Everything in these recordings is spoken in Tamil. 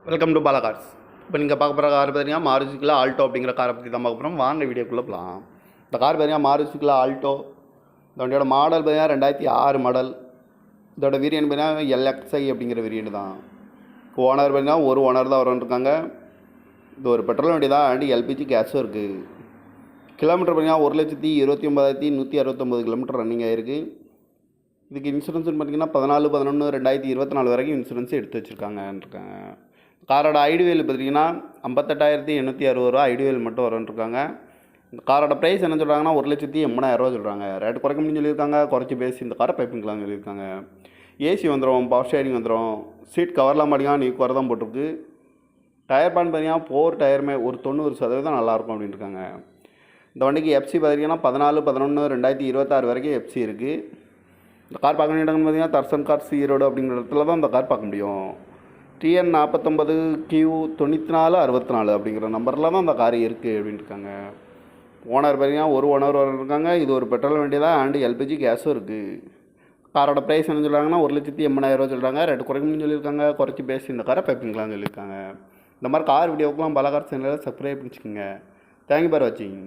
Welcome to Bala cars. இப்போ நீங்கள் பார்க்க போகிற கார் பார்த்தீங்கன்னா மாருதிக்குள்ள ஆல்டோ அப்படிங்கிற காரை பற்றி தான் பார்க்க போகிறோம். வாங்க வீடியோக்குள்ளே போகலாம். இந்த கார் பார்த்தீங்கன்னா மாருதிக்குள்ள ஆல்டோ. இந்த வண்டியோட மாடல் பார்த்தீங்கன்னா 2006 மாடல். இதோட வேரியன்ட் பார்த்தீங்கன்னா எல்எக்ஸ்ஐ அப்படிங்கிற வேரியன்ட் தான். ஓனர் பார்த்தீங்கன்னா ஒரு ஓனர் தான் வரன்ட்ருக்காங்க. இது ஒரு பெட்ரோல் வண்டி தான், அண்ட் எல்பிஜி கேஸும் இருக்குது. கிலோமீட்டர் பார்த்தீங்கன்னா 1,19,169 கிலோமீட்டர் ரன்னிங் ஆகிருக்கு. இதுக்கு இன்சூரன்ஸ்னு பார்த்தீங்கன்னா 14/11/2024 வரைக்கும் இன்சூரன்ஸ் எடுத்து வச்சுருக்காங்க. காரோட ஐடிவேல் பார்த்தீங்கன்னா 58,860 ரூபா ஐடிவேல் மட்டும் வரும்ன்ருக்காங்க. இந்த காரோட ப்ரைஸ் என்ன சொல்கிறாங்கன்னா 1,80,000 சொல்கிறாங்க. ரேட்டு குறைக்க முடியும்னு சொல்லியிருக்காங்க. குறைச்சி பேசி இந்த காரை பைப்பிங்களான்னு சொல்லியிருக்காங்க. ஏசி வந்துடும், பவர் ஸ்டேரிங் வந்துடும், சீட் கவர்லாம் பார்த்தீங்கன்னா நீ குறை தான் போட்டிருக்கு. டயர் பான் பார்த்தீங்கன்னா 4 டயருமே ஒரு 90% நல்லாயிருக்கும் அப்படின்ட்டுருக்காங்க. இந்த வண்டிக்கு எஃப்சி பார்த்தீங்கன்னா 14/11/2026 வரைக்கும் எஃப்சி இருக்குது. இந்த கார் பார்க்க வேண்டிய இடம்னு பார்த்தீங்கன்னா தர்சன் கார்ஸ் ஈரோடு அப்படிங்கிற இடத்துல தான் இந்த கார் பார்க்க முடியும். TN 49Q9464 அப்படிங்கிற நம்பரில் தான் அந்த கார் இருக்குது அப்படின்ட்டுருக்காங்க. ஓனர் பார்த்தீங்கன்னா ஒரு ஓனர் இருக்காங்க. இது ஒரு பெட்ரோல் வண்டி தான், அண்டு எல்பிஜி கேஸும் இருக்குது. காரோட ப்ரைஸ் என்ன சொல்கிறாங்கன்னா 1,80,000 சொல்கிறாங்க. ரேட்டு குறைக்கணும்னு சொல்லியிருக்காங்க. குறைச்சி பேசி இந்த காரை பைப்பிங்களான்னு சொல்லியிருக்காங்க. இந்த மாதிரி கார் வீடியோக்கெலாம் பல கார் சேனலில் சப்ஸ்கிரைப் பண்ணிச்சுக்கோங்க. தேங்க்யூ ஃபார் வாட்சிங்.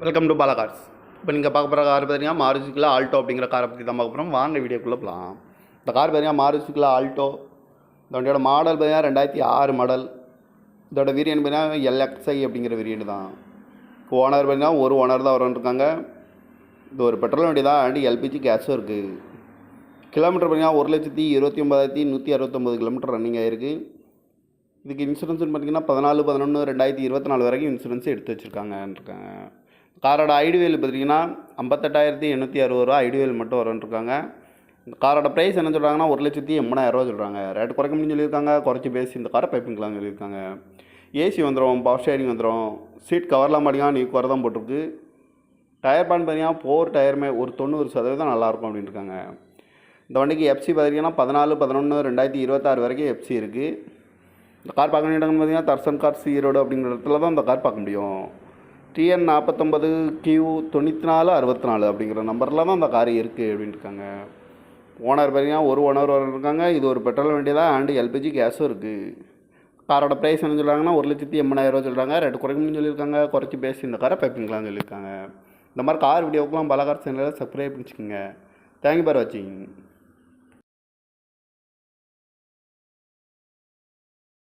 Welcome to Bala cars. இப்போ நீங்கள் பார்க்க போகிற கார் பார்த்தீங்கன்னா மாருதிக்குள்ள ஆல்டோ அப்படிங்கிற காரை பற்றி தான் பார்க்க போகிறோம். வாங்க வீடியோக்குள்ளே போகலாம். இந்த கார் பார்த்தீங்கன்னா மாருதிக்குள்ள ஆல்டோ. இந்த வண்டியோட மாடல் பார்த்தீங்கன்னா 2006 மாடல். இதோட வேரியன்ட் பார்த்தீங்கன்னா எல்எக்ஸ்ஐ அப்படிங்கிற வேரியன்ட் தான். ஓனர் பார்த்தீங்கன்னா ஒரு ஓனர் தான் வரன்ட்ருக்காங்க. இது ஒரு பெட்ரோல் வண்டி தான், அண்டு எல்பிஜி கேஸும் இருக்குது. கிலோமீட்டர் பார்த்தீங்கன்னா 1,19,169 கிலோமீட்டர் ரன்னிங் ஆகிருக்கு. இதுக்கு இன்சூரன்ஸ்னு பார்த்தீங்கன்னா 14/11/2024 வரைக்கும் இன்சூரன்ஸ் எடுத்து வச்சுருக்காங்க. காரோட ஐடிவேல் பார்த்தீங்கன்னா 58,860 ரூபா ஐடிவேல் மட்டும் வரும்ன்ருக்காங்க. இந்த காரோட ப்ரைஸ் என்ன சொல்கிறாங்கன்னா 1,80,000 சொல்கிறாங்க. ரேட்டு குறைக்க முடியும்னு சொல்லியிருக்காங்க. குறைச்சி பேசி இந்த காரை பைப்பிங்களான்னு சொல்லியிருக்காங்க. ஏசி வந்துடும், பவர் ஸ்டேரிங் வந்துடும், சீட் கவர்லாம் பார்த்தீங்கன்னா நீ குறை தான் போட்டிருக்கு. டயர் பான் பார்த்தீங்கன்னா 4 டயருமே ஒரு 90% நல்லாயிருக்கும் அப்படின்ட்டுருக்காங்க. இந்த வண்டிக்கு எஃப்சி பார்த்தீங்கன்னா 14/11/2026 வரைக்கும் எஃப்சி இருக்குது. இந்த கார் பார்க்க வேண்டிய இடம்னு பார்த்தீங்கன்னா தர்சன் கார்ஸ் ஈரோடு அப்படிங்கிற இடத்துல தான் இந்த கார் பார்க்க முடியும். TN 49Q9464 அப்படிங்கிற நம்பரில் தான் அந்த கார் இருக்குது அப்படின்ட்டுருக்காங்க. ஓனர் பார்த்தீங்கன்னா ஒரு ஓனர் இருக்காங்க. இது ஒரு பெட்ரோல் வண்டி தான், அண்டு எல்பிஜி கேஸும் இருக்குது. காரோட ப்ரைஸ் என்ன சொல்கிறாங்கன்னா 1,80,000 சொல்கிறாங்க. ரேட்டு குறைக்கணும்னு சொல்லியிருக்காங்க. குறைச்சி பேசி இந்த காரை பைப்பிங்களான்னு சொல்லியிருக்காங்க. இந்த மாதிரி கார் வீடியோக்கெலாம் பல கார் சேனலில் சப்ஸ்கிரைப் பண்ணிச்சுக்கோங்க. தேங்க்யூ ஃபார் வாட்சிங்.